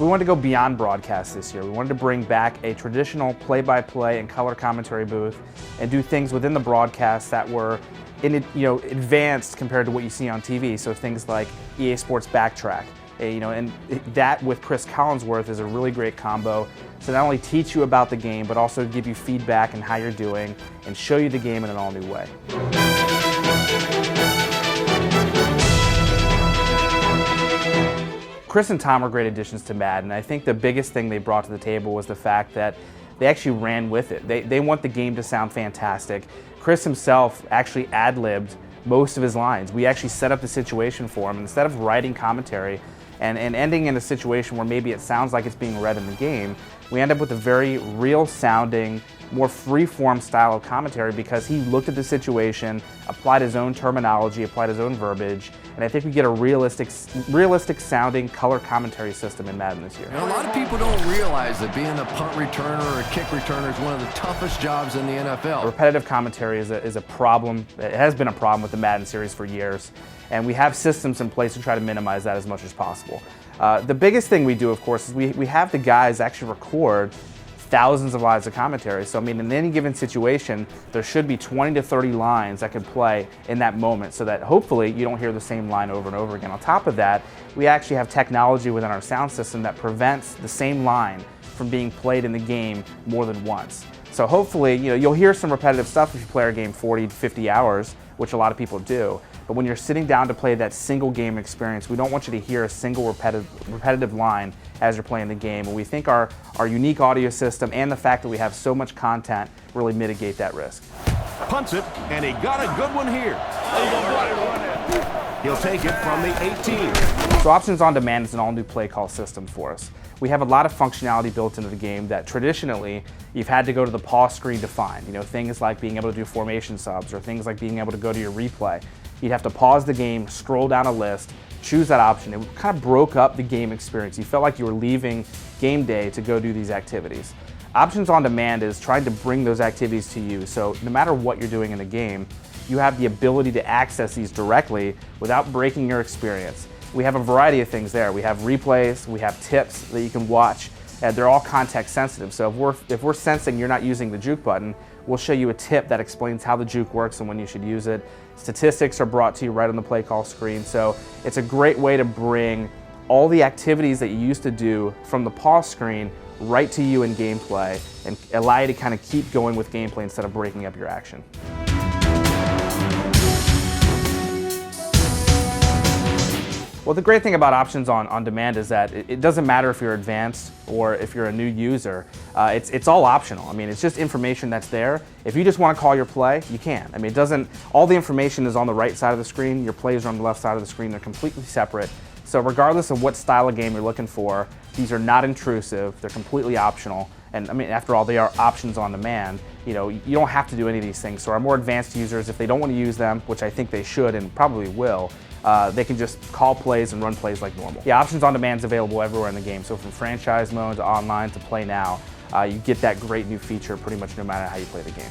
we wanted to go beyond broadcast this year. We wanted to bring back a traditional play-by-play and color commentary booth and do things within the broadcast that were advanced compared to what you see on TV. So things like EA Sports Backtrack, and that with Chris Collinsworth is a really great combo to not only teach you about the game, but also give you feedback on how you're doing and show you the game in an all-new way. Chris and Tom are great additions to Madden. I think the biggest thing they brought to the table was the fact that they actually ran with it. They want the game to sound fantastic. Chris himself actually ad-libbed most of his lines. We actually set up the situation for him. Instead of writing commentary and ending in a situation where maybe it sounds like it's being read in the game, we end up with a very real-sounding, more free-form style of commentary because he looked at the situation, applied his own terminology, applied his own verbiage, and I think we get a realistic sounding color commentary system in Madden this year. And a lot of people don't realize that being a punt returner or a kick returner is one of the toughest jobs in the NFL. Repetitive commentary is a problem. It has been a problem with the Madden series for years, and we have systems in place to try to minimize that as much as possible. The biggest thing we do, of course, is we have the guys actually record thousands of lines of commentary. So, in any given situation, there should be 20 to 30 lines that could play in that moment so that hopefully you don't hear the same line over and over again. On top of that, we actually have technology within our sound system that prevents the same line from being played in the game more than once. So hopefully, you'll hear some repetitive stuff if you play our game 40 to 50 hours, which a lot of people do. But when you're sitting down to play that single game experience, we don't want you to hear a single repetitive line as you're playing the game. And we think our unique audio system and the fact that we have so much content really mitigate that risk. Punts it, and he got a good one here. He'll take it from the 18. So Options on Demand is an all-new play call system for us. We have a lot of functionality built into the game that traditionally you've had to go to the pause screen to find. Things like being able to do formation subs or things like being able to go to your replay. You'd have to pause the game, scroll down a list, choose that option. It kind of broke up the game experience. You felt like you were leaving game day to go do these activities. Options on Demand is trying to bring those activities to you. So no matter what you're doing in the game, you have the ability to access these directly without breaking your experience. We have a variety of things there. We have replays, we have tips that you can watch, and they're all context sensitive. So if we're sensing you're not using the juke button, we'll show you a tip that explains how the juke works and when you should use it. Statistics are brought to you right on the play call screen. So it's a great way to bring all the activities that you used to do from the pause screen right to you in gameplay and allow you to kind of keep going with gameplay instead of breaking up your action. Well, the great thing about Options on Demand is that it doesn't matter if you're advanced or if you're a new user. It's all optional. It's just information that's there. If you just want to call your play, you can. It doesn't. All the information is on the right side of the screen. Your plays are on the left side of the screen. They're completely separate. So regardless of what style of game you're looking for, these are not intrusive. They're completely optional. And after all, they are Options on Demand. You don't have to do any of these things. So our more advanced users, if they don't want to use them, which I think they should and probably will, they can just call plays and run plays like normal. Yeah, Options on Demand is available everywhere in the game. So from franchise mode to online to play now, you get that great new feature pretty much no matter how you play the game.